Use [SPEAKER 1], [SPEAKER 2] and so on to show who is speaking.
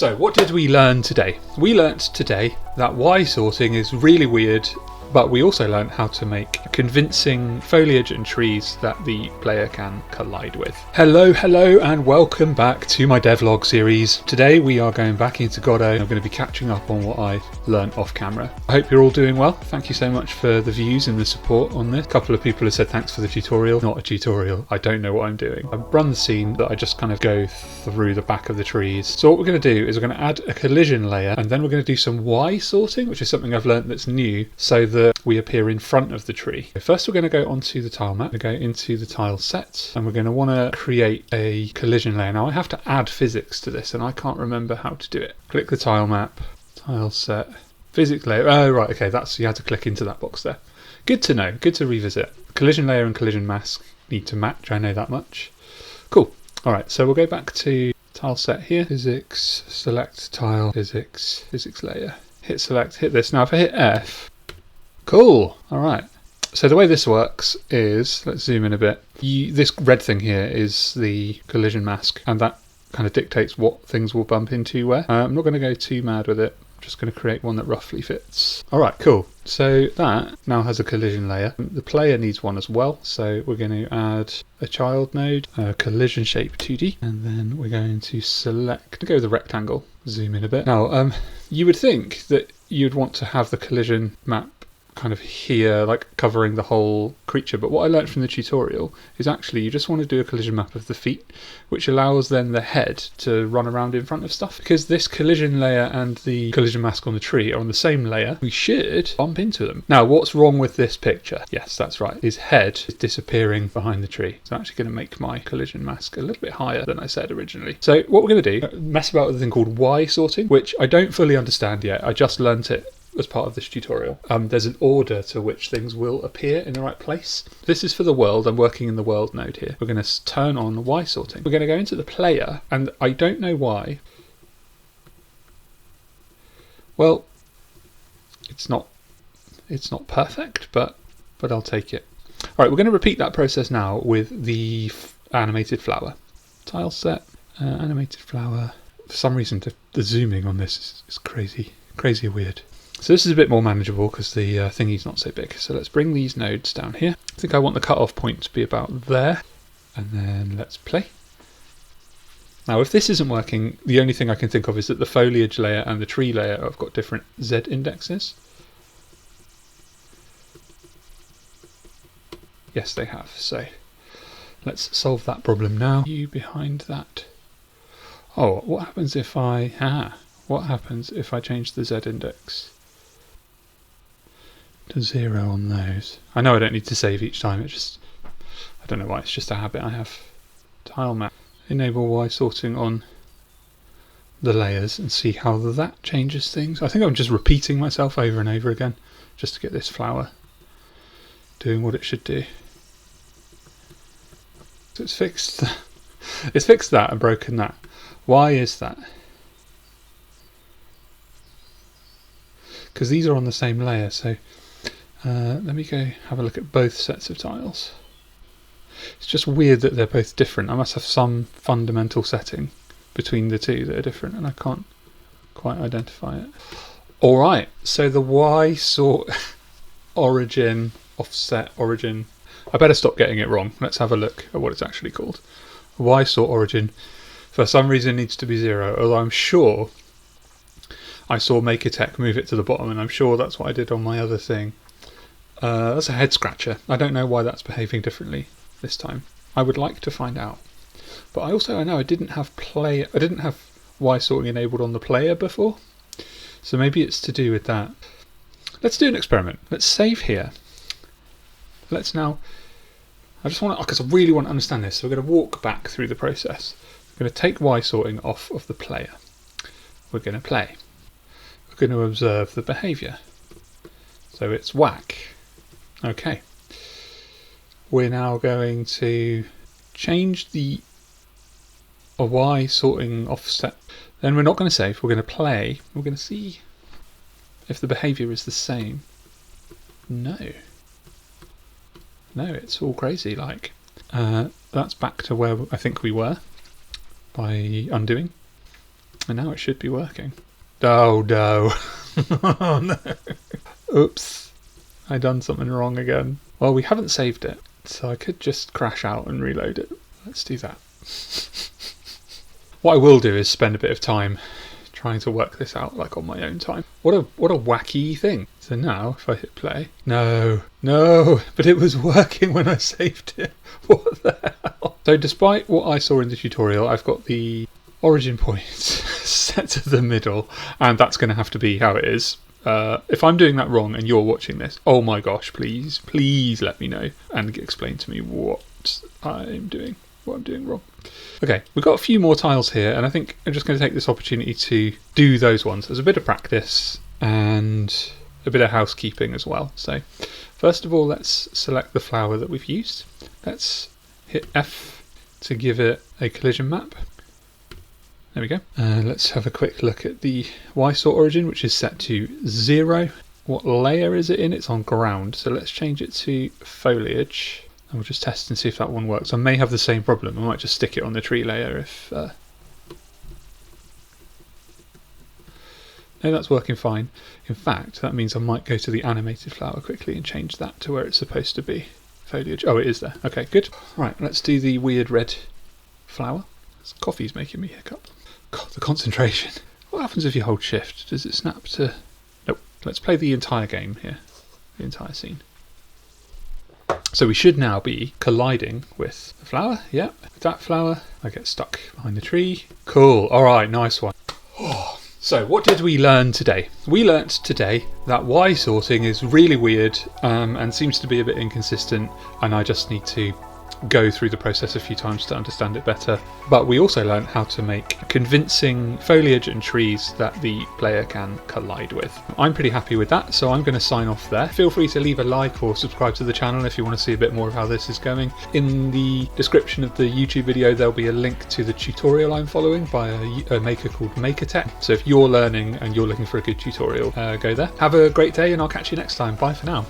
[SPEAKER 1] So what did we learn today? We learnt today that Y sorting is really weird, but we also learnt how to make convincing foliage and trees that the player can collide with. Hello and welcome back to my devlog series. Today we are going back into Godot. I'm going to be catching up on what I learnt off camera. I hope you're all doing well. Thank you so much for the views and the support on this. A couple of people have said thanks for the tutorial. Not a tutorial, I don't know what I'm doing. I've run the scene that I just kind of go through the back of the trees. So what we're going to do is we're going to add a collision layer, and then we're going to do some Y sorting, which is something I've learnt that's new, so that we appear in front of the tree. First we're going to go onto the tile map, we go into the tile set, and we're going to want to create a collision layer. Now I have to add physics to this and I can't remember how to do it. Click the tile map, tile set, physics layer. Oh right, okay, that's, you had to click into that box there. Good to know, good to revisit. Collision layer and collision mask need to match, I know that much. Cool. Alright, so we'll go back to tile set here, physics, select tile, physics layer. Hit select, hit this. Now if I hit F, cool, alright. So the way this works is, let's zoom in a bit. This red thing here is the collision mask, and that kind of dictates what things will bump into where. I'm not going to go too mad with it, I'm just going to create one that roughly fits. Alright, cool. So that now has a collision layer. The player needs one as well, so we're going to add a child node, collision shape 2D, and then we're going to select, go with the rectangle, zoom in a bit. Now, you would think that you'd want to have the collision map kind of here, like covering the whole creature, but what I learned from the tutorial is actually you just want to do a collision map of the feet, which allows then the head to run around in front of stuff. Because this collision layer and the collision mask on the tree are on the same layer, we should bump into them. Now what's wrong with this picture? Yes, that's right, his head is disappearing behind the tree. So I'm actually going to make my collision mask a little bit higher than I said originally. So what we're going to do, mess about with a thing called Y sorting, which I don't fully understand yet, I just learnt it as part of this tutorial. There's an order to which things will appear in the right place. This is for the world. I'm working in the world node here. We're going to turn on Y sorting. We're going to go into the player, and I don't know why. Well, it's not perfect, but I'll take it. All right, we're going to repeat that process now with the animated flower. Tile set, animated flower. For some reason, the zooming on this is crazy weird. So this is a bit more manageable because the thingy's not so big. So let's bring these nodes down here. I think I want the cutoff point to be about there. And then let's play. Now if this isn't working, the only thing I can think of is that the foliage layer and the tree layer have got different Z indexes. Yes, they have. So let's solve that problem now. You behind that. Oh, what happens if what happens if I change the Z index to 0 on those? I know I don't need to save each time, I don't know why, it's just a habit I have. Tile map, enable Y sorting on the layers and see how that changes things. I think I'm just repeating myself over and over again just to get this flower doing what it should do. So it's fixed that and broken that. Why is that? Because these are on the same layer, so let me go have a look at both sets of tiles. It's just weird that they're both different. I must have some fundamental setting between the two that are different and I can't quite identify it. Alright, so the Y sort origin, offset origin, I better stop getting it wrong. Let's have a look at what it's actually called. Y sort origin for some reason needs to be 0, although I'm sure I saw MakerTech move it to the bottom, and I'm sure that's what I did on my other thing. That's a head scratcher. I don't know why that's behaving differently this time. I would like to find out. But I know I didn't have Y sorting enabled on the player before, so maybe it's to do with that. Let's do an experiment. Let's save here. Let's now. I just want to, because I really want to understand this, so we're going to walk back through the process. We're going to take Y sorting off of the player. We're going to play. We're going to observe the behaviour. So it's whack. Okay. We're now going to change the Y sorting offset. Then we're not going to save, we're going to play. We're going to see if the behaviour is the same. No, it's all crazy like. That's back to where I think we were by undoing. And now it should be working. Oh no. Oh no. Oops. I done something wrong again. Well, we haven't saved it, so I could just crash out and reload it. Let's do that. What I will do is spend a bit of time trying to work this out, like on my own time. What a wacky thing. So now if I hit play, no, but it was working when I saved it. What the hell? So despite what I saw in the tutorial, I've got the origin point set to the middle, and that's going to have to be how it is. If I'm doing that wrong and you're watching this, oh my gosh, please let me know and explain to me what I'm doing wrong. Okay, we've got a few more tiles here, and I think I'm just going to take this opportunity to do those ones. There's a bit of practice and a bit of housekeeping as well. So first of all, let's select the flower that we've used. Let's hit F to give it a collision map. There we go. Let's have a quick look at the Y-sort origin, which is set to 0. What layer is it in? It's on ground. So let's change it to foliage. And we'll just test and see if that one works. I may have the same problem. I might just stick it on the tree layer if... No, that's working fine. In fact, that means I might go to the animated flower quickly and change that to where it's supposed to be. Foliage. Oh, it is there. Okay, good. Right, let's do the weird red flower. This coffee's making me hiccup. God, the concentration. What happens if you hold shift? Does it snap to... Nope. Let's play the entire game here. The entire scene. So we should now be colliding with the flower. Yep. With that flower, I get stuck behind the tree. Cool. All right, nice one. So what did we learn today? We learnt today that Y sorting is really weird and seems to be a bit inconsistent, and I just need to go through the process a few times to understand it better. But we also learned how to make convincing foliage and trees that the player can collide with. I'm pretty happy with that, so I'm going to sign off there. Feel free to leave a like or subscribe to the channel if you want to see a bit more of how this is going. In the description of the YouTube video there'll be a link to the tutorial I'm following by a maker called MakerTech. So if you're learning and you're looking for a good tutorial, go there. Have a great day and I'll catch you next time. Bye for now.